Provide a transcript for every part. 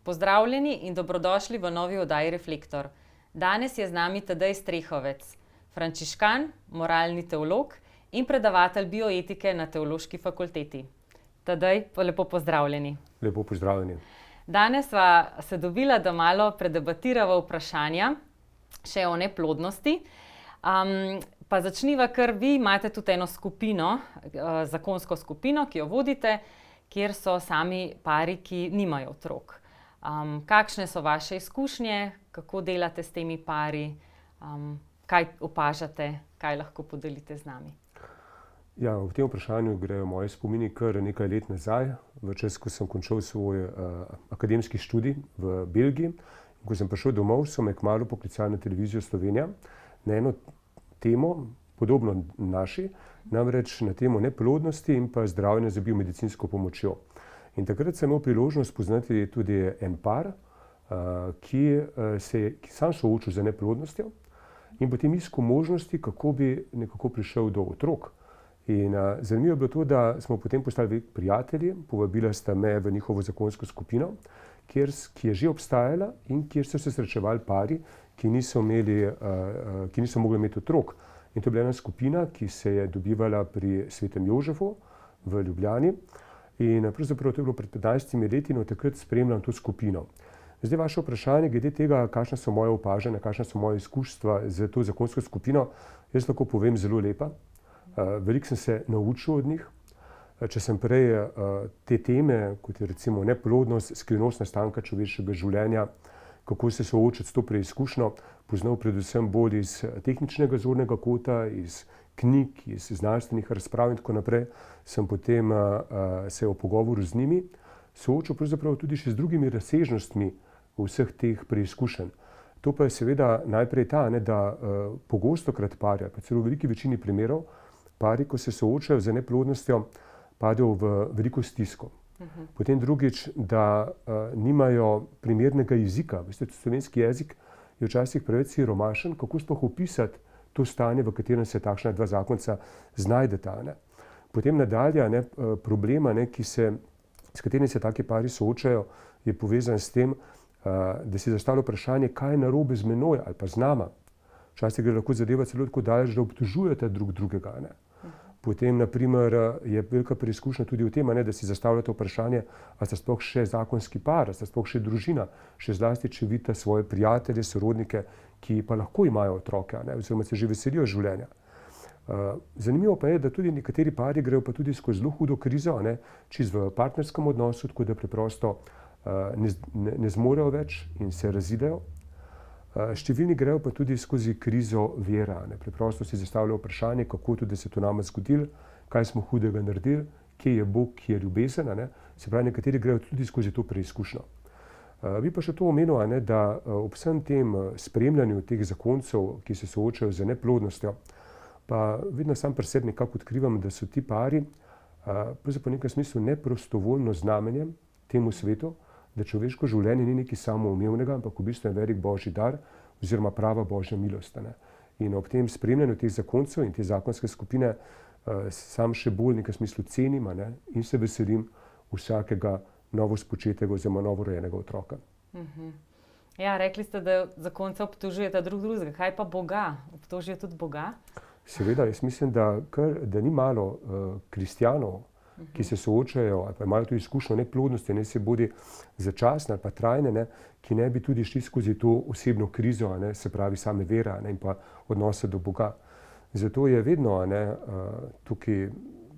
Pozdravljeni in dobrodošli v novi oddaji Reflektor. Danes je z nami Tadej Strehovec, frančiškan, moralni teolog in predavatelj bioetike na Teološki fakulteti. Tadej, lepo pozdravljeni. Lepo pozdravljeni. Danes sva se dobila, da malo predebatirava vprašanja še o neplodnosti. Pa začniva, ker vi imate tudi eno skupino, zakonsko skupino, ki jo vodite, kjer so sami pari, ki nimajo otrok. Kakšne so vaše izkušnje, kako delate s temi pari, kaj opažate, kaj lahko podelite z nami? Ja, v tem vprašanju grejo moji spomini kar nekaj let nazaj, v čas, ko sem končal svoj akademski študij v Belgiji. Ko sem prišel domov, so me kmalu poklicali na televizijo Slovenija na eno temo, podobno naši, namreč na temo neplodnosti in pa zdravljenja z biomedicinsko pomočjo. In takrat sem imel priložnost spoznati tudi en par, ki se je sam soočil z neplodnostjo in potem iskal možnosti, kako bi nekako prišel do otrok. In zanimivo je bilo to, da smo potem postali prijatelji, povabila sta me v njihovo zakonsko skupino, ki je že obstajala in kjer so se srečevali pari, ki niso mogli imeti otrok. In to je bila ena skupina, ki se je dobivala pri Svetem Jožefu v Ljubljani. In pravzaprav to je bilo pred 15 leti in od takrat spremljam to skupino. Zdaj vaše vprašanje glede tega, kakšna so moje opažanja, kakšna so moje izkustva z to zakonsko skupino, jaz lahko povem zelo lepa. Veliko sem se naučil od njih. Če sem prej te teme, kot je recimo neplodnost, skrivnost nastanka človeškega življenja, kako se soočati s to preizkušnjo, poznal predvsem bolj iz tehničnega zornega kota, iz knjig, iz znanstvenih razprav in tako naprej, sem potem se v pogovoru z njimi soočil pravzaprav tudi še z drugimi razsežnostmi vseh teh preizkušenj. To pa je seveda najprej ta, da pogostokrat pari, pa celo v veliki večini primerov, pari, ko se soočajo z neplodnostjo, padejo v veliko stisko. Potem drugič, da nimajo primernega jezika. Veste, slovenski jezik je včasih preveč siromašen, kako sploh opisati to stanje, v katerem se takšna dva zakonca znajdeta. Potem nadalje, problema, s katerimi se taki pari soočajo, je povezan s tem, da si zastavlja vprašanje, kaj je narobe z menoj ali pa z nama. Včasih gre lahko zadeva celo tako daleč, da obtožujete drug drugega. Potem, na primer, je velika preizkušnja tudi v tem, da si zastavljate vprašanje, ali sta sploh še zakonski par, ali sta sploh še družina, še zlasti, če vidite svoje prijatelje, sorodnike, ki pa lahko imajo otroke, oziroma se že veselijo življenja. Zanimivo pa je, da tudi nekateri pari grejo pa tudi skozi zelo hudo krizo, čisto v partnerskem odnosu, tako da preprosto ne zmorejo več in se razidejo. Številni grejo pa tudi skozi krizo vera. Preprosto si zastavljajo vprašanje, kako tudi se to nama zgodilo, kaj smo hudega naredili, kje je Bog, kje je ljubezen. Se pravi, nekateri grejo tudi skozi to preizkušnjo. Bi pa še to omenil, da ob vsem tem spremljanju teh zakoncev, ki se soočajo z neplodnostjo, pa vedno sam pri sebi nekako odkrivam, da so ti pari pravzaprav v nekem smislu neprostovoljno znamenje temu svetu, da človeško življenje ni nekaj samoumevnega, ampak v bistvu je velik božji dar oziroma prava božja milost. In ob tem spremljanju teh zakoncev in te zakonske skupine sam še bolj v nekem smislu cenim in se veselim vsakega novo spočetega oziroma novorojenega otroka. Ja, rekli ste, da zakonce obtožujete drug drugega. Kaj pa Boga? Obtožijo tudi Boga? Seveda, jaz mislim, da ni malo kristjanov, ki se soočajo ali pa imajo to izkušnjo neplodnosti, ne se bodi začasne ali pa trajne, ki ne bi tudi šli skozi to osebno krizo, se pravi same vera in pa odnose do Boga. Zato je vedno tukaj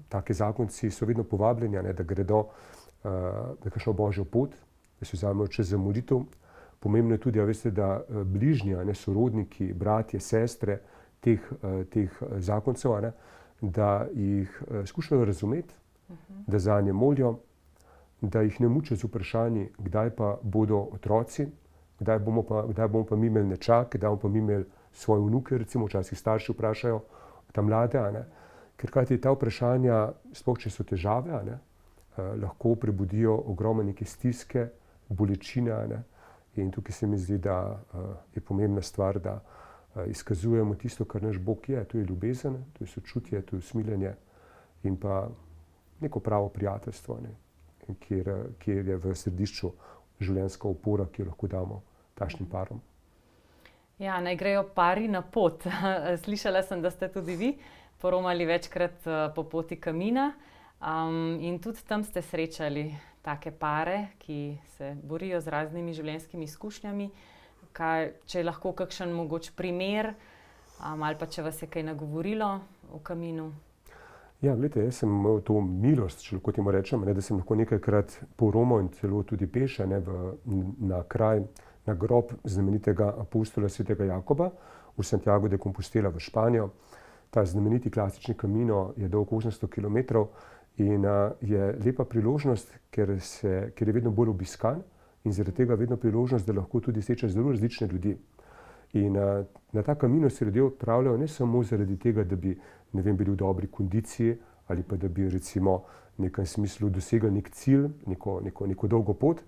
take zakonci so vedno povabljeni, da gredo na kakšno božjo pot, da se vzamejo čas za molitev. Pomembno je tudi, veste, da bližnji, sorodniki, bratje, sestre teh zakoncev, da jih skušajo razumeti, da zanje molijo, da jih ne mučijo z vprašanji, kdaj pa bodo otroci, kdaj bomo pa mi imeli nečak, kdaj bomo pa mi imeli svoje vnuke, recimo včasih starši vprašajo ta mlade, ker kajti ta vprašanja, sploh če so težave, lahko prebudijo ogromne neke stiske, bolečine, in tukaj se mi zdi, da je pomembna stvar, da izkazujemo tisto, kar naš Bog je, to je ljubezen, to je sočutje, to je usmiljenje in pa neko pravo prijateljstvo, kjer je v središču življenjska opora, ki jo lahko damo takšnim parom. Ja, naj grejo pari na pot. Slišala sem, da ste tudi vi poromali večkrat po poti kamina. In tudi tam ste srečali take pare, ki se borijo z raznimi življenjskimi izkušnjami. Če je lahko kakšen mogoč primer, ali pa če vas je kaj nagovorilo v kaminu? Ja, gledajte, jaz sem imel to milost, če lahko temu rečem, da sem lahko nekajkrat poromal in celo tudi peš na kraj, na grob znamenitega apostola svetega Jakoba v Santiago de Compostela v Španijo. Ta znameniti klasični kamino je dolg 800 km in je lepa priložnost, ker je vedno bolj obiskan in zaradi tega vedno priložnost, da lahko tudi srečaš zelo različne ljudi. In na ta kamino se ljudje odpravljajo ne samo zaradi tega, da bi bili v dobri kondiciji ali pa da bi recimo v nekem smislu dosegli nek cilj, neko dolgo pot,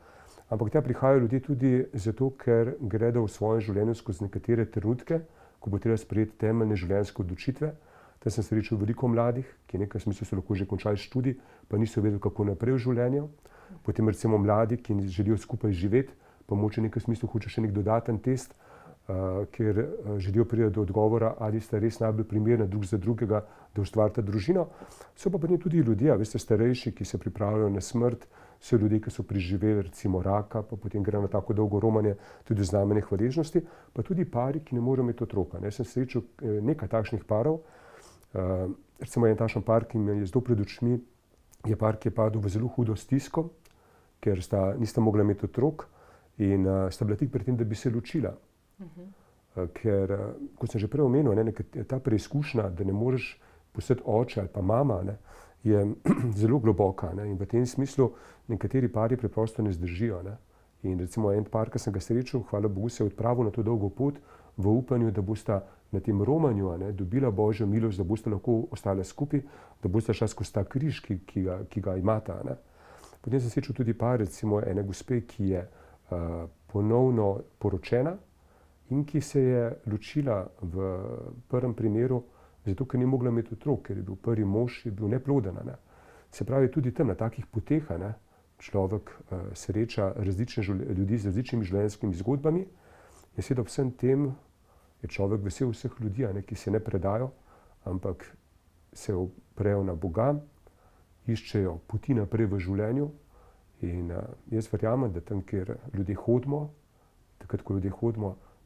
ampak tja prihajajo ljudje tudi zato, ker gredo v svojem življenju skozi nekatere trenutke, ko bo treba sprejeti temeljne življenjske odločitve. Tam sem srečal veliko mladih, ki v nekem smislu so lahko že končali študij, pa niso vedeli, kako naprej v življenju. Potem recimo mladi, ki želijo skupaj živeti, pa mogoče v nekem smislu hoče še nek dodaten test, ker želijo priti do odgovora, ali sta res najbolj primerna drug za drugega, da ustvarita družino. So pa potem tudi ljudje, veste, starejši, ki se pripravljajo na smrt, so ljudje, ki so preživeli recimo raka, pa potem gre na tako dolgo romanje tudi znamenje hvaležnosti, pa tudi pari, ki ne morejo imeti otroka. Jaz sem srečal nekaj takšnih parov, recimo en takšen par, ki mi je zdaj pred očmi, je par, ki je padel v zelo hudo stisko, ker nista mogla imeti otrok in sta bila tik pred tem, da bi se ločila. Ker, kot sem že prej omenil, ta preizkušnja, da ne moreš postati oče ali pa mama, je zelo globoka, in v tem smislu nekateri pari preprosto ne zdržijo. In recimo en par, ki sem ga srečal, hvala Bogu, se je odpravil na to dolgo pot v upanju, da bosta na tem romanju dobila Božjo milost, da bosta lahko ostala skupaj, da bosta šla skozi ta križ, ki ga imata. Potem sem srečal tudi par, recimo ene gospe, ki je ponovno poročena in ki se je ločila v prvem primeru, zato ker ni mogla imeti otrok, ker je bil prvi mož, je bil neploden. Se pravi, tudi tam na takih poteh človek sreča različne ljudi z različnimi življenjskimi zgodbami in seveda vsem tem je človek vesel vseh ljudi, ki se ne predajo, ampak se oprejo na Boga, iščejo poti naprej v življenju in jaz verjamem, da tam, kjer ljudje hodimo,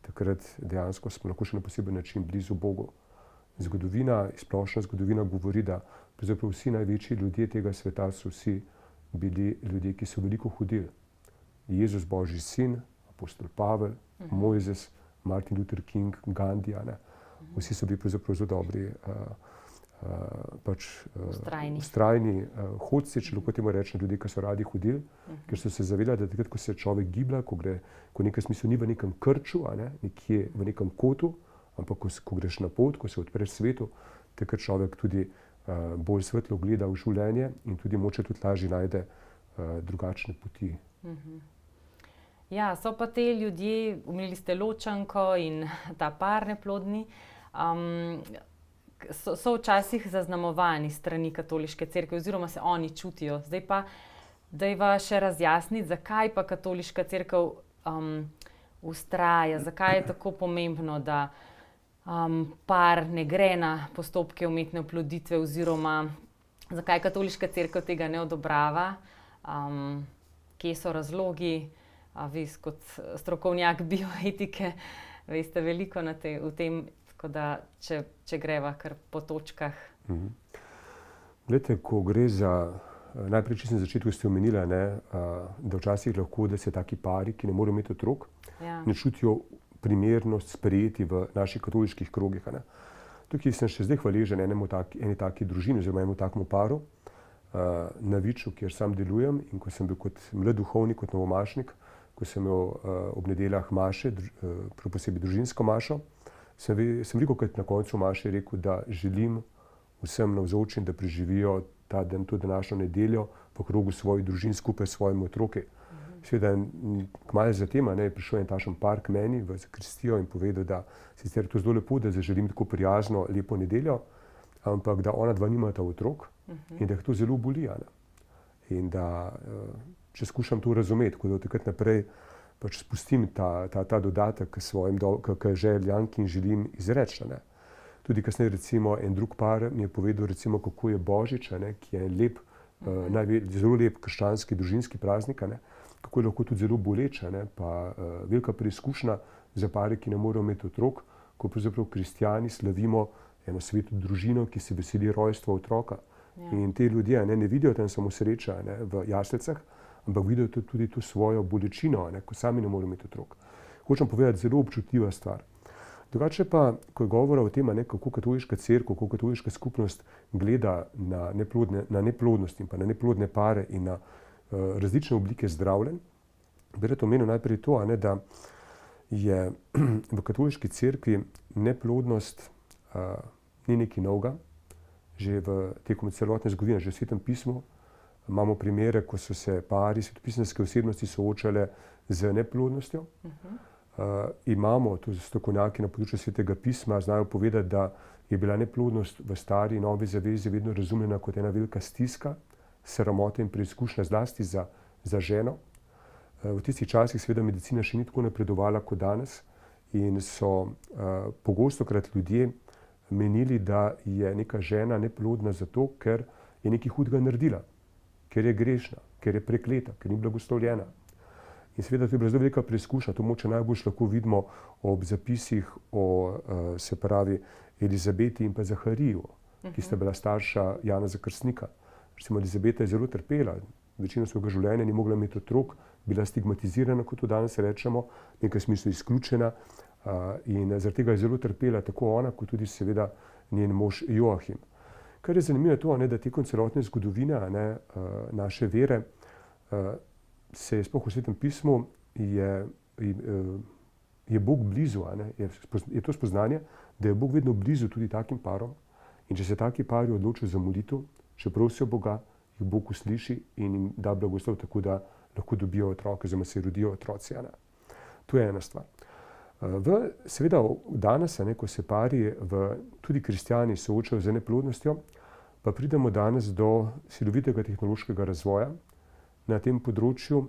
takrat dejansko smo lahko še na poseben način blizu Bogu. Zgodovina, splošna zgodovina govori, da pravzaprav vsi največji ljudje tega sveta so vsi bili ljudje, ki so veliko hodili. Jezus, Božji sin, apostol Pavel, Mojzes, Martin Luther King, Gandhi, vsi so bili pravzaprav zelo dobri, vztrajni hodci, če lahko temu rečem, ljudje, ki so radi hodili, ker so se zavedali, da takrat, ko se človek giblja, ko v nekem smislu ni v nekem krču, nekje v nekem kotu, ampak ko greš na pot, ko se odpreš svetu, takrat človek tudi bolj svetlo gleda v življenje in tudi moče tudi lažje najde drugačne poti. Ja, so pa te ljudje, omenili ste ločanko in ta par neplodni, so včasih zaznamovani strani katoliške cerkve oziroma se oni čutijo. Zdaj pa dajva še razjasniti, zakaj pa katoliška cerkev vztraja, zakaj je tako pomembno, da par ne gre na postopke umetne oploditve oziroma zakaj katoliška cerkev tega ne odobrava, kje so razlogi. Vi kot strokovnjak bioetike veste veliko v tem, tako da če greva kar po točkah. Glejte, ko gre za, najprej čisto na začetku ste omenila, da včasih lahko, da se taki pari, ki ne morejo imeti otrok, ne čutijo primernost sprejeti v naših katoliških krogih. Tukaj sem še zdaj hvaležen eni taki družini oziroma enemu takemu paru na Viču, kjer sam delujem in ko sem bil kot mlad duhovnik, kot novomašnik, ko sem imel ob nedeljah maše, posebej družinsko mašo, sem velikokrat na koncu maše rekel, da želim vsem navzočim, da preživijo ta dan, to današnjo nedeljo v krogu svojih družin skupaj s svojimi otroki. Seveda, kmalu zatem je prišel en takšen par k meni v zakristijo in povedal, da sicer to zelo lepo, da zaželim tako prijazno, lepo nedeljo, ampak da ona dva nimata otrok in da jih to zelo boli. In da če skušam to razumeti, ko da od takrat naprej pač spustim ta dodatek k svojim željam, ki jim želim izreči. Ne. Tudi kasneje recimo en drug par mi je povedal, recimo, kako je Božič, ki je en lep, zelo lep krščanski družinski praznik, kako je lahko tudi zelo boleče, pa velika preizkušnja za pare, ki ne morejo imeti otrok, ko pravzaprav kristjani slavimo eno sveto družino, ki se veseli rojstva otroka. Ja. In te ljudje ne vidijo tam samo sreča v jaslicah, ampak vidijo tudi to svojo bolečino, ko sami ne morejo imeti otrok. Hočem povedati, zelo občutljiva stvar. Drugače pa, ko je govora o tem, kako katoliška cerkev, kako katoliška skupnost gleda na neplodnost in pa na neplodne pare in na različne oblike zdravljenj, bi rad omenil najprej to, da je v katoliški cerkvi neplodnost ni nekaj novega. Že tekom celotne zgodovine, že v Svetem pismu imamo primere, ko so se pari svetopisemske osebnosti soočale z neplodnostjo. Imamo tudi strokovnjaki na področju Svetega pisma, znajo povedati, da je bila neplodnost v stari in novi zavezi vedno razumljena kot ena velika stiska, sramota in preizkušnja zlasti za ženo. V tistih časih seveda medicina še ni tako napredovala kot danes in so pogostokrat ljudje menili, da je neka žena neplodna zato, ker je nekaj hudega naredila, ker je grešna, ker je prekleta, ker ni blagoslovljena. In seveda to je bila zelo velika preizkušnja, to moče najbolj lahko vidimo ob zapisih o, se pravi, Elizabeti in pa Zahariju, ki sta bila starša Janeza Krstnika. Recimo Elizabeta je zelo trpela, večino svojega življenja ni mogla imeti otrok, bila stigmatizirana, kot to danes rečemo, v nekem smislu izključena, in zaradi tega je zelo trpela tako ona, kot tudi seveda njen mož Joachim. Kar je zanimivo je to, da tekom celotne zgodovine naše vere se je sploh v Svetem pismu je Bog blizu, je to spoznanje, da je Bog vedno blizu tudi takim parom in če se taki pari odločijo za molitev, če prosijo Boga, jih Bog usliši in jim da blagoslov tako, da lahko dobijo otroke, oziroma se rodijo otroci. To je ena stvar. Seveda danes, ko se pari, tudi kristjani soočajo z neplodnostjo, pa pridemo danes do silovitega tehnološkega razvoja na tem področju,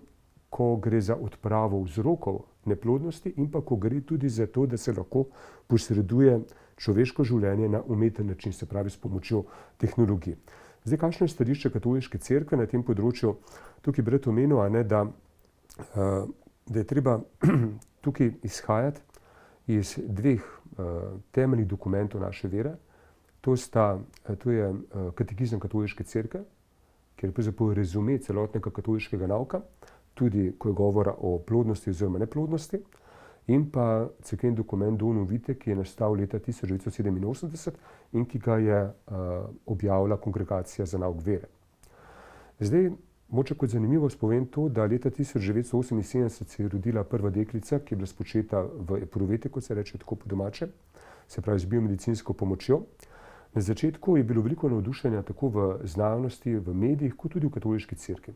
ko gre za odpravo vzrokov neplodnosti in pa ko gre tudi za to, da se lahko posreduje človeško življenje na umeten način, se pravi s pomočjo tehnologije. Zdaj, kakšno je stališče katoliške cerkve na tem področju? Tukaj bi rad omenil, da je treba tukaj izhajati iz dveh temeljnih dokumentov naše vere. To je katekizem katoliške cerkve, kjer je pravzaprav rezume celotnega katoliškega nauka, tudi ko je govora o plodnosti oziroma neplodnosti, in pa cerkveni dokument Donum Vitae, ki je nastal leta 1987 in ki ga je objavila Kongregacija za nauk vere. Zdaj, moče kot zanimivo spovem to, da leta 1978 se je rodila prva deklica, ki je bila spočeta v epruveti, kot se reče tako po domače, se pravi z biomedicinsko pomočjo. Na začetku je bilo veliko navdušenja tako v znanosti, v medijih, kot tudi v katoliški cerkvi.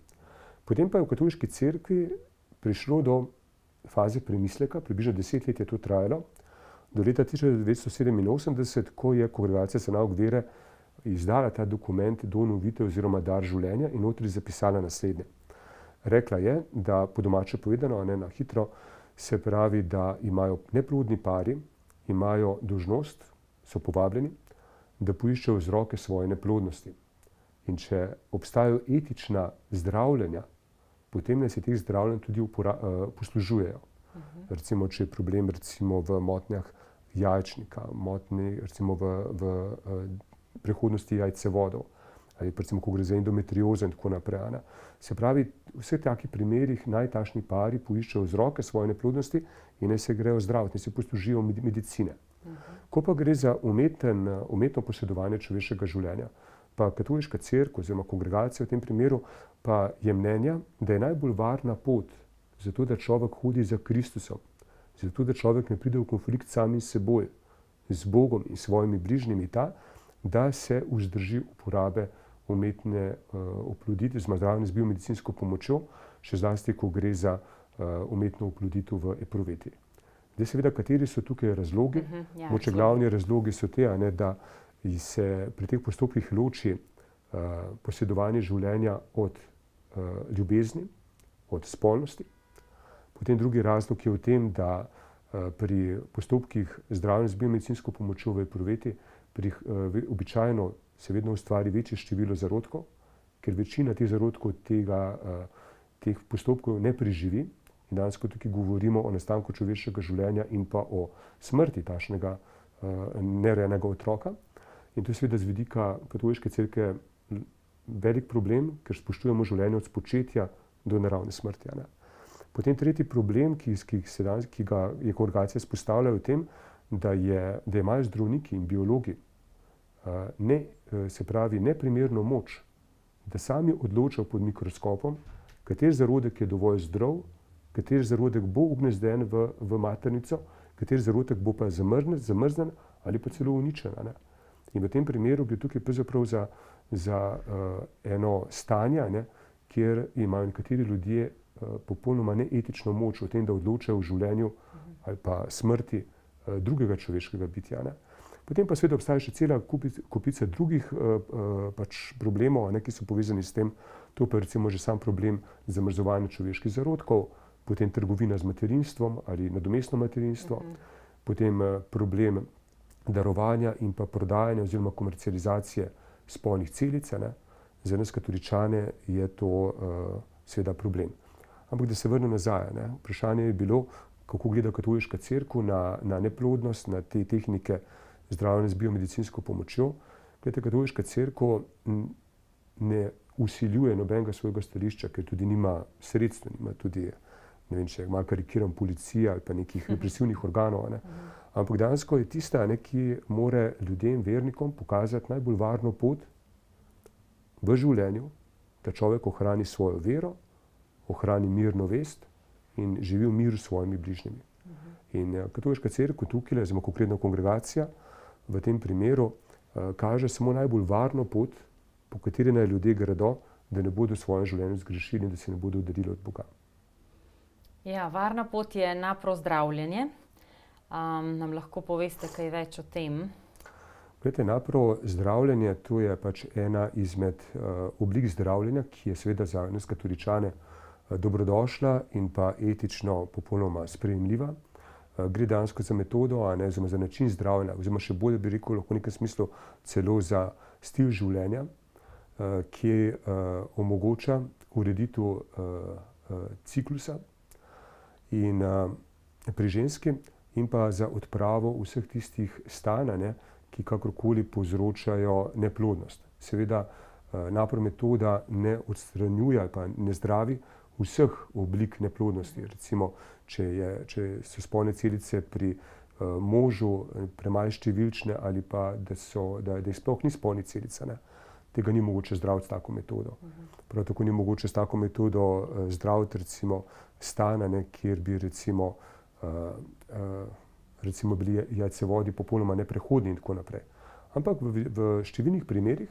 Potem pa je v katoliški cerkvi prišlo do faze premisleka, približno 10 let je to trajalo, do leta 1987, ko je Kongregacija za nauk vere izdala ta dokument Donum Vitae oziroma Dar življenja in notri zapisala naslednje. Rekla je, da po domače povedano, na hitro, se pravi, da imajo neplodni pari, imajo dolžnost, so povabljeni, da poiščejo vzroke svoje neplodnosti. In če obstajajo etična zdravljenja, potem naj se teh zdravljenj tudi poslužujejo. Recimo, če je problem v motnjah jajčnika, motnji recimo v prehodnosti jajcevodov, ali recimo, ko gre za endometriozo in tako naprej. Se pravi, v vseh takih primerih naj takšni pari poiščejo vzroke svoje neplodnosti in naj se grejo zdraviti, naj se poslužijo medicine. Ko pa gre za umetno posedovanje človeškega življenja, pa katoliška cerkev oziroma kongregacija v tem primeru pa je mnenja, da je najbolj varna pot za to, da človek hodi za Kristusom, za to, da človek ne pride v konflikt samim seboj, z Bogom in svojimi bližnjimi, ta, da se vzdrži uporabe umetne oploditve, zdravljenja z biomedicinsko pomočjo, še zlasti, ko gre za umetno oploditev v epruveti. Zdaj seveda, kateri so tukaj razlogi? Moče glavni razlogi so te, da se pri teh postopkih loči posedovanje življenja od ljubezni od spolnosti. Potem drugi razlog je v tem, da pri postopkih zdravljenja z biomedicinsko pomočjo v epruveti običajno se vedno ustvari večje število zarodkov, ker večina teh zarodkov teh postopkov ne preživi. In danes tukaj govorimo o nastanku človeškega življenja in pa o smrti takšnega nerojenega otroka. In to je seveda z vidika katoliške cerkve velik problem, ker spoštujemo življenje od spočetja do naravne smrti. Potem tretji problem, ki ga je kongregacija izpostavlja, v tem, da imajo zdravniki in biologi neprimerno moč, da sami odločajo pod mikroskopom, kateri zarodek je dovolj zdrav, kateri zarodek bo ugnezden v maternico, kateri zarodek bo pa zamrznjen ali pa celo uničen. In v tem primeru gre tukaj pravzaprav za eno stanje, kjer imajo nekateri ljudje popolnoma neetično moč o tem, da odločajo o življenju ali pa smrti drugega človeškega bitja. Potem pa seveda obstaja še cela kupica drugih problemov, ki so povezani s tem. To pa je recimo že sam problem zamrzovanja človeških zarodkov, potem trgovina z materinstvom ali nadomestno materinstvo, potem problem darovanja in pa prodajanja oziroma komercializacije spolnih celic. Za nas katoličane je to seveda problem. Ampak da se vrnem nazaj, vprašanje je bilo, kako gleda katoliška cerkev na neplodnost, na te tehnike zdravljenja z biomedicinsko pomočjo. Glede, katoliška cerkev ne vsiljuje nobenega svojega stališča, ker tudi nima sredstev, nima tudi, ne vem, če malo karikiram, policije ali pa nekih represivnih organov. Ampak dejansko je tista, ki mora ljudem, vernikom pokazati najbolj varno pot v življenju, da človek ohrani svojo vero, ohrani mirno vest in živi v miru s svojimi bližnjimi. In katoliška cerkev tukaj, oziroma konkretna kongregacija, v tem primeru kaže samo najbolj varno pot, po kateri naj ljudje gredo, da ne bodo v svojem življenju zgrešili in da se ne bodo oddaljili od Boga. Ja, varna pot je napro zdravljenje. Nam lahko poveste kaj več o tem? Glede, napro zdravljenje, to je pač ena izmed oblik zdravljenja, ki je seveda za nas katoličane dobrodošla in pa etično popolnoma sprejemljiva. Gre dejansko za metodo, za način zdravljenja, oziroma še bolje bi rekel, lahko v nekem smislu celo za stil življenja, ki omogoča ureditev ciklusa in pri ženski in pa za odpravo vseh tistih stanj, ki kakorkoli povzročajo neplodnost. Seveda napro metoda ne odstranjuje ali pa ne zdravi vseh oblik neplodnosti. Recimo, če so spolne celice pri možu premalo številčne ali pa da je sploh ni spolnih celic, tega ni mogoče zdraviti s tako metodo. Prav tako ni mogoče s tako metodo zdraviti recimo stanja, kjer bi recimo bili jajcevodi popolnoma neprehodni in tako naprej. Ampak v številnih primerih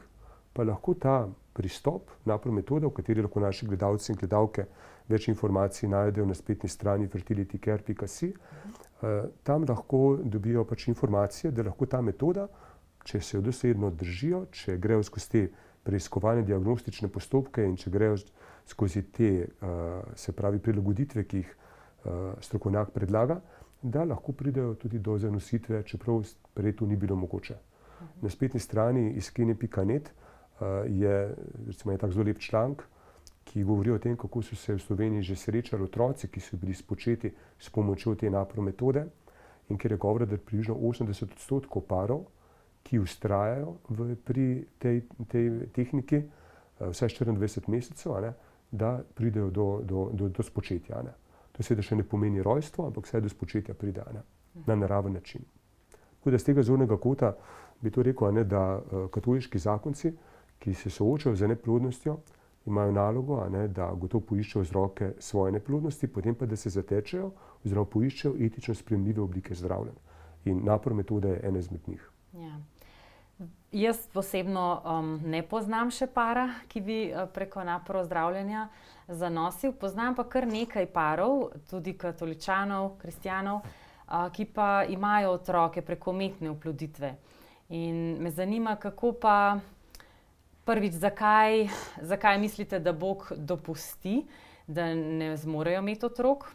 pa lahko ta pristop, napro metoda, v kateri lahko naši gledalci in gledalke več informacij najdejo na spletni strani fertilitycare.si, tam lahko dobijo pač informacije, da lahko ta metoda, če se jo dosledno držijo, če grejo skozi te preiskovalne diagnostične postopke in če grejo skozi te, se pravi, prilagoditve, ki jih strokovnjak predlaga, da lahko pridejo tudi do zanositve, čeprav prej to ni bilo mogoče. Na spletni strani iskene.net je tak zelo lep članek, ki govori o tem, kako so se v Sloveniji že srečali otroci, ki so bili spočeti s pomočjo te napro metode, in kjer je govora, da približno 80% parov, ki vztrajajo pri tej tehniki, vsaj 24 mesecev, da pridejo do spočetja. To seveda še ne pomeni rojstvo, ampak vsaj do spočetja pride na naraven način. Tako da z tega zornega kota bi to rekel, da katoliški zakonci, ki se soočajo z neplodnostjo, imajo nalogo, da gotovo poiščejo vzroke svoje neplodnosti, potem pa da se zatečejo oziroma poiščejo etično sprejemljive oblike zdravljenja. In napro metoda je ena izmed njih. Ja. Jaz osebno ne poznam še para, ki bi preko napro zdravljenja zanosil. Poznam pa kar nekaj parov, tudi katoličanov, kristjanov, ki pa imajo otroke preko umetne oploditve. In me zanima, kako pa prvič, zakaj mislite, da Bog dopusti, da ne zmorejo imeti otrok.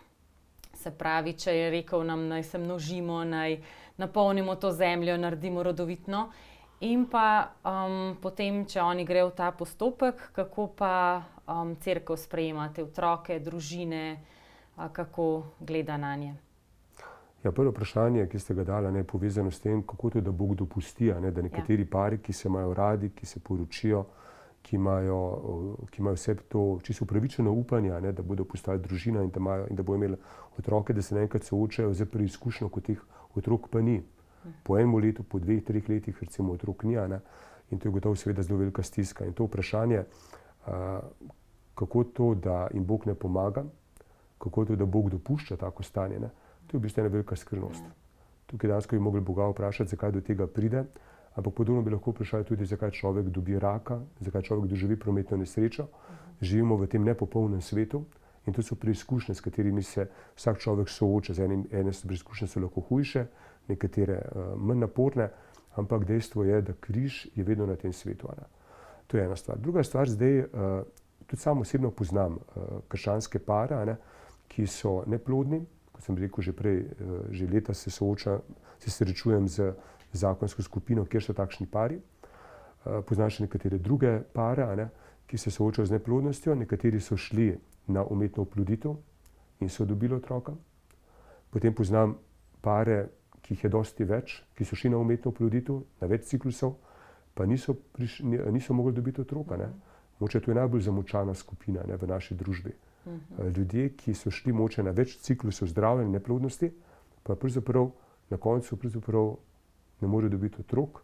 Se pravi, če je rekel nam, naj se množimo, naj napolnimo to zemljo, naredimo rodovitno. In pa potem, če oni grejo v ta postopek, kako pa cerkev sprejema te otroke, družine, kako gleda na nje. Ja, prvo vprašanje, ki ste ga dali, je povezano s tem, kako to, da Bog dopusti, da nekateri pari, ki se imajo radi, ki se poročijo, ki imajo vse to čisto upravičeno upanje, da bodo postali družina in da bodo imeli otroke, da se enkrat soočajo z preizkušnjo, kot teh otrok pa ni. Po enem letu, po 2-3 letih recimo otrok ni, in to je gotovo seveda zelo velika stiska. In to vprašanje, kako to, da jim Bog ne pomaga, kako to, da Bog dopušča tako stanje, to je v bistvu ena velika skrivnost. Tukaj dejansko bi mogli Boga vprašati, zakaj do tega pride, ampak podobno bi lahko vprašali tudi, zakaj človek dobi raka, zakaj človek doživi prometno nesrečo. Živimo v tem nepopolnem svetu in to so preizkušnje, s katerimi se vsak človek sooča. Ene preizkušnje so lahko hujše, nekatere manj naporne, ampak dejstvo je, da križ je vedno na tem svetu. To je ena stvar. Druga stvar, zdaj tudi sam osebno poznam krščanske pare, ki so neplodni, kot sem rekel že prej, že leta se srečujem z zakonsko skupino, kjer so takšni pari. Poznam še nekatere druge pare, ki se soočajo z neplodnostjo, nekateri so šli na umetno oploditev in so dobili otroka. Potem poznam pare, ki jih je dosti več, ki so šli na umetno oploditev, na več ciklusov, pa niso mogli dobiti otroka. Mogoče to je najbolj zamočana skupina v naši družbi. Ljudje, ki so šli mogoče na več ciklusov zdravja in neplodnosti, pa pravzaprav na koncu ne morejo dobiti otrok.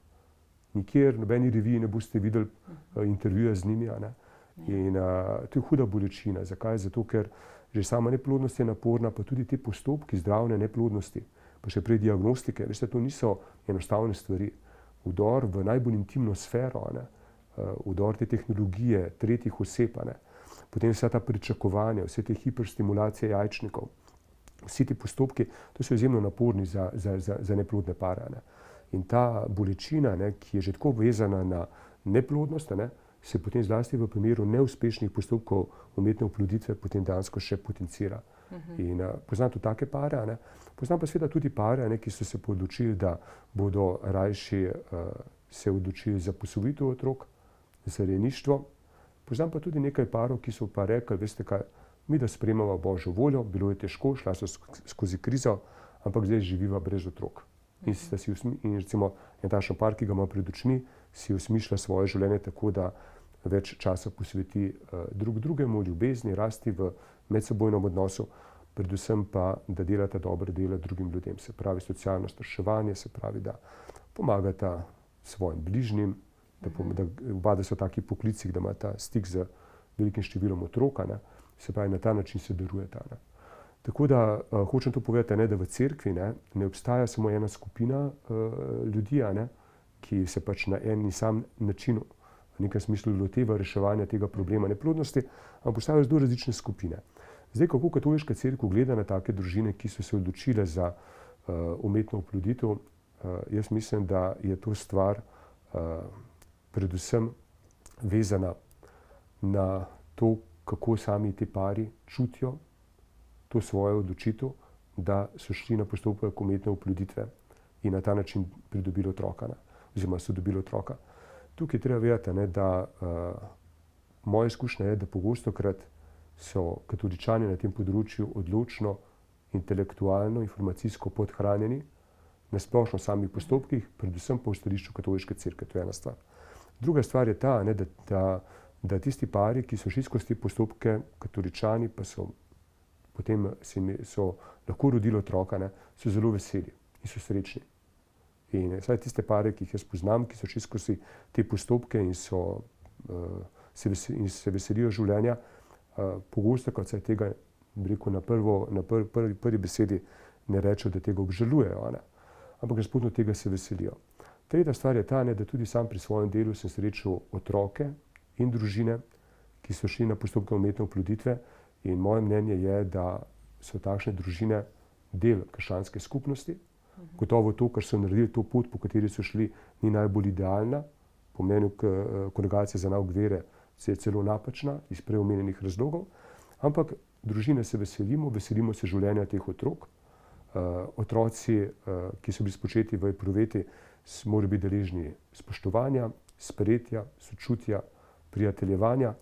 Nikjer, v nobeni reviji ne boste videli intervjuja z njimi. In to je huda bolečina. Zakaj? Zato, ker že sama neplodnost je naporna, pa tudi ti postopki zdravne neplodnosti, pa še prej diagnostike. Veste, to niso enostavne stvari. Vdor v najbolj intimno sfero, vdor te tehnologije, tretjih oseb, potem vsa ta pričakovanja, vse te hiperstimulacije jajčnikov, vsi ti postopki, to so izjemno naporni za neplodne pare. In ta bolečina, ki je že tako vezana na neplodnost, se potem zlasti v primeru neuspešnih postopkov umetne oploditve potem dejansko še potencira. In poznam tudi take pare, poznam pa seveda tudi pare, ki so se odločili, da bodo rajši se odločili za posvojitev otrok, za rejništvo. Poznam pa tudi nekaj parov, ki so pa rekli, veste kaj, mi da sprejemamo Božjo voljo, bilo je težko, šla so skozi krizo, ampak zdaj živiva brez otrok. In recimo en takšen par, ki ga ima pred očmi, si osmišlja svoje življenje tako, da več časa posveti drug drugemu, ljubezni, rasti v medsebojnem odnosu, predvsem pa, da delata dobre dela drugim ljudem. Se pravi socialno starševanje, se pravi, da pomagata svojim bližnjim, da so taki poklici, da imata stik z velikim številom otrok, se pravi, na ta način se darujeta. Tako da hočem to povedati, da v cerkvi ne obstaja samo ena skupina ljudi, ki se pač na en in sam način v nekem smislu loteva reševanja tega problema neplodnosti, ampak obstajajo zelo različne skupine. Zdaj, kako katoliška cerkev gleda na take družine, ki so se odločile za umetno oploditev, jaz mislim, da je to stvar predvsem vezana na to, kako sami ti pari čutijo to svojo odločitev, da so šli na postopek umetne oploditve in na ta način pridobili otroka, oziroma so dobili otroka. Tukaj treba vedeti, da moja izkušnja je, da pogostokrat so katoličani na tem področju odločno, intelektualno, informacijsko podhranjeni, na splošno v samih postopkih, predvsem pa v stališču katoliške cerkve. To je ena stvar. Druga stvar je ta, da tisti pari, ki so šli skozi te postopke, katoličani pa so potem so lahko rodili otroka, so zelo veseli in so srečni. In vsaj tiste pare, ki jih jaz poznam, ki so šli skozi te postopke in se veselijo življenja, pogosto, kot se tega na prvi besedi ne rečejo, da tega obžalujejo, ampak nasprotno tega se veselijo. Tretja stvar je ta, da tudi sam pri svojem delu sem srečal otroke in družine, ki so šli na postopke umetne oploditve. In moje mnenje je, da so takšne družine del krščanske skupnosti. Gotovo to, kar so naredili, to pot, po kateri so šli, ni najbolj idealna. Po mnenju Kongregacije za nauk vere je celo napačna iz prej omenjenih razlogov. Ampak družine se veselimo se življenja teh otrok. Otroci, ki so bili spočeti v epruveti, morajo biti deležni spoštovanja, sprejetja, sočutja, prijateljevanja.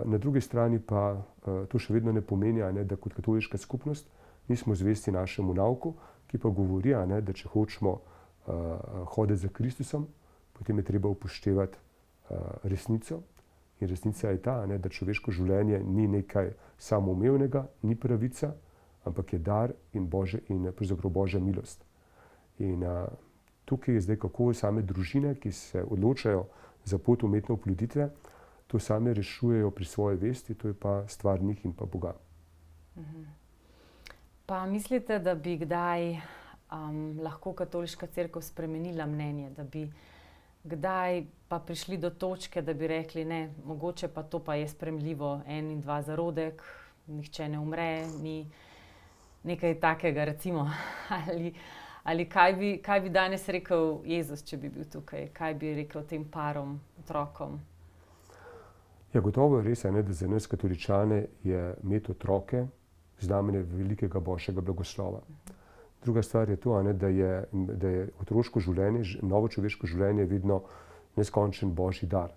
Na drugi strani pa to še vedno ne pomeni, da kot katoliška skupnost nismo zvesti našemu nauku, ki pa govori, da če hočemo hoditi za Kristusom, potem je treba upoštevati resnico. In resnica je ta, da človeško življenje ni nekaj samoumevnega, ni pravica, ampak je dar in pravzaprav Božja milost. In tukaj je zdaj, kako same družine, ki se odločajo za pot umetne oploditve, to same rešujejo pri svoji vesti, to je pa stvar njih in pa Boga. Pa mislite, da bi kdaj lahko katoliška cerkev spremenila mnenje, da bi kdaj pa prišli do točke, da bi rekli, ne, mogoče pa to pa je sprejemljivo, 1 in 2 zarodek, nihče ne umre, ni nekaj takega, recimo. Ali kaj bi danes rekel Jezus, če bi bil tukaj? Kaj bi rekel tem parom, otrokom? Ja, gotovo je res, da za nas katoličane je imeti otroke znamenje velikega Božjega blagoslova. Druga stvar je to, da je otroško življenje, novo človeško življenje vedno neskončen Božji dar.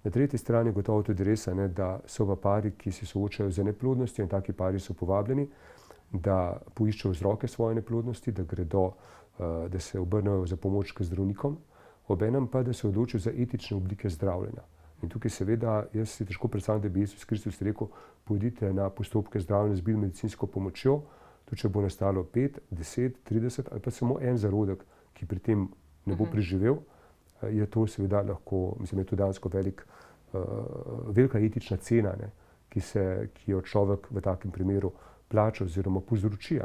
Na tretji strani je gotovo tudi res, da so pa pari, ki se soočajo z neplodnostjo, in taki pari so povabljeni, da poiščejo vzroke svoje neplodnosti, da gredo, da se obrnejo za pomoč k zdravnikom, obenem pa, da se odločijo za etične oblike zdravljenja. In tukaj seveda, jaz si težko predstavljam, da bi Jezus Kristus rekel, pojdite na postopke zdravljenja z biomedicinsko pomočjo, tudi če bo nastalo 5, 10, 30 ali pa samo en zarodek, ki pri tem ne bo preživel, je to seveda lahko, mislim, je to dejansko velika etična cena, ki jo človek v takem primeru plača oziroma povzroči.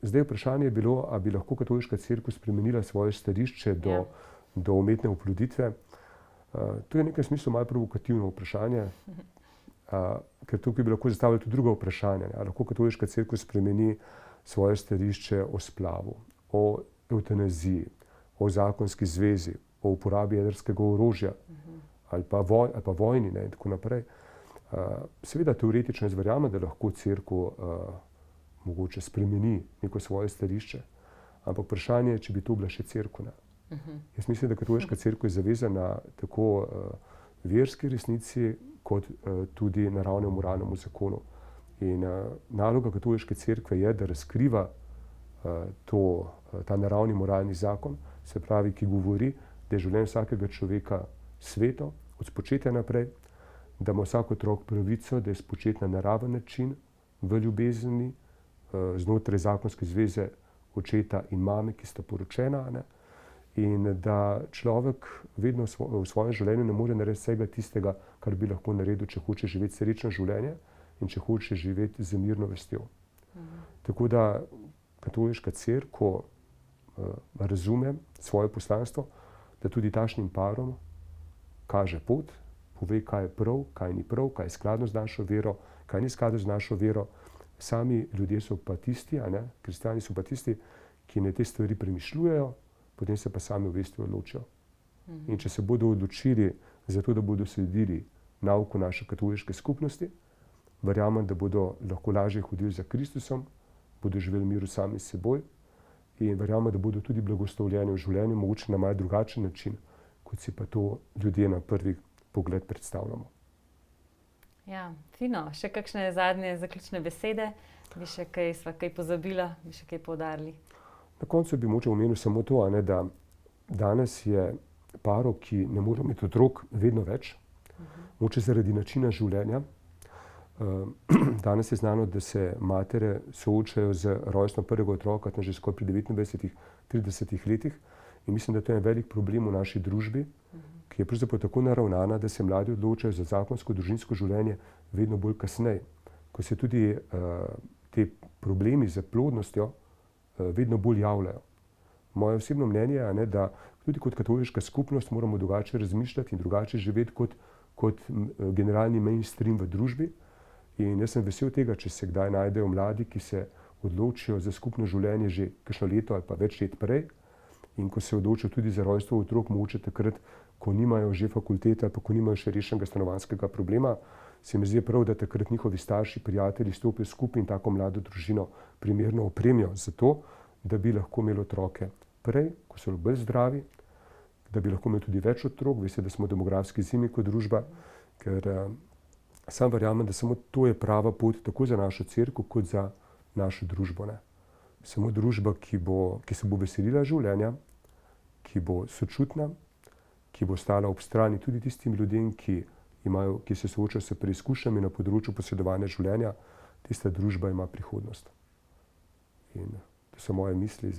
Zdaj vprašanje je bilo, ali bi lahko katoliška cerkev spremenila svoje stališče do umetne oploditve. To je v nekem smislu malo provokativno vprašanje, ker tukaj bi lahko zastavili tudi druga vprašanja. Lahko katoliška cerkev spremeni svoje stališče o splavu, o evtanaziji, o zakonski zvezi, o uporabi jedrskega orožja ali pa vojni in tako naprej. Seveda teoretično jaz verjamem, da lahko cerkev mogoče spremeni neko svoje stališče, ampak vprašanje je, če bi to bila še cerkev. Jaz mislim, da katoliška cerkev je zavezana tako verski resnici, kot tudi naravnemu moralnemu zakonu. In naloga katoliške cerkve je, da razkriva ta naravni moralni zakon, se pravi, ki govori, da je življenje vsakega človeka sveto, od spočetja naprej, da ima vsak otrok pravico, da je spočet na naraven način, v ljubezni, znotraj zakonske zveze očeta in mame, ki sta poročena, in da človek vedno v svojem življenju ne more narediti vsega tistega, kar bi lahko naredil, če hoče živeti srečno življenje in če hoče živeti z mirno vestjo. Tako da katoliška cerkev razume svoje poslanstvo, da tudi takšnim parom kaže pot, pove, kaj je prav, kaj ni prav, kaj je skladno z našo vero, kaj ni skladno z našo vero. Sami ljudje so pa tisti, kristjani so pa tisti, ki ne te stvari premišljujejo, potem se pa sami v vesti odločijo. In če se bodo odločili za to, da bodo sledili nauku naše katoliške skupnosti, verjamem, da bodo lahko lažje hodili za Kristusom, bodo živeli v miru sami s seboj in verjamem, da bodo tudi blagoslovljeni v življenju, mogoče na malo drugačen način, kot si pa to ljudje na prvi pogled predstavljamo. Ja, fino. Še kakšne zadnje zaključne besede? Sva kaj pozabila, bi še kaj poudarili? Na koncu bi mogoče omenil samo to, da danes je parov, ki ne morejo imeti otrok, vedno več. Mogoče zaradi načina življenja. Danes je znano, da se matere soočajo z rojstvom prvega otroka že skoraj pri 29-30 letih. In mislim, da to je en velik problem v naši družbi, ki je pravzaprav tako naravnana, da se mladi odločajo za zakonsko družinsko življenje vedno bolj kasneje. Ko se tudi te problemi z plodnostjo vedno bolj javljajo. Moje osebno mnenje je, da tudi kot katoliška skupnost moramo drugače razmišljati in drugače živeti kot generalni mainstream v družbi. In jaz sem vesel tega, če se kdaj najdejo mladi, ki se odločijo za skupno življenje že kakšno leto ali pa več let prej. In ko se odločijo tudi za rojstvo otrok, mogoče takrat, ko nimajo že fakultete ali pa ko nimajo še rešenega stanovanjskega problema. se mi zdi prav, da takrat njihovi starši, prijatelji stopijo skupaj in tako mlado družino primerno opremijo za to, da bi lahko imeli otroke prej, ko so bolj zdravi, da bi lahko imeli tudi več otrok. Veste, da smo v demografski zimi kot družba, ker sam verjamem, da samo to je prava pot tako za našo cerkev kot za našo družbo. Ne. Samo družba, ki se bo veselila življenja, ki bo sočutna, ki bo stala ob strani tudi tistim ljudem, ki se soočajo s preizkušnjami na področju posedovanja življenja, tista družba ima prihodnost. In to so moje misli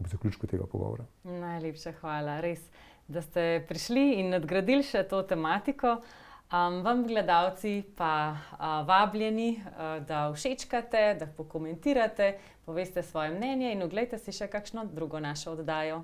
ob zaključku tega pogovora. Najlepša hvala, res, da ste prišli in nadgradili še to tematiko. Vam, gledalci, pa vabljeni, da všečkate, da pokomentirate, poveste svoje mnenje in oglejte si še kakšno drugo našo oddajo.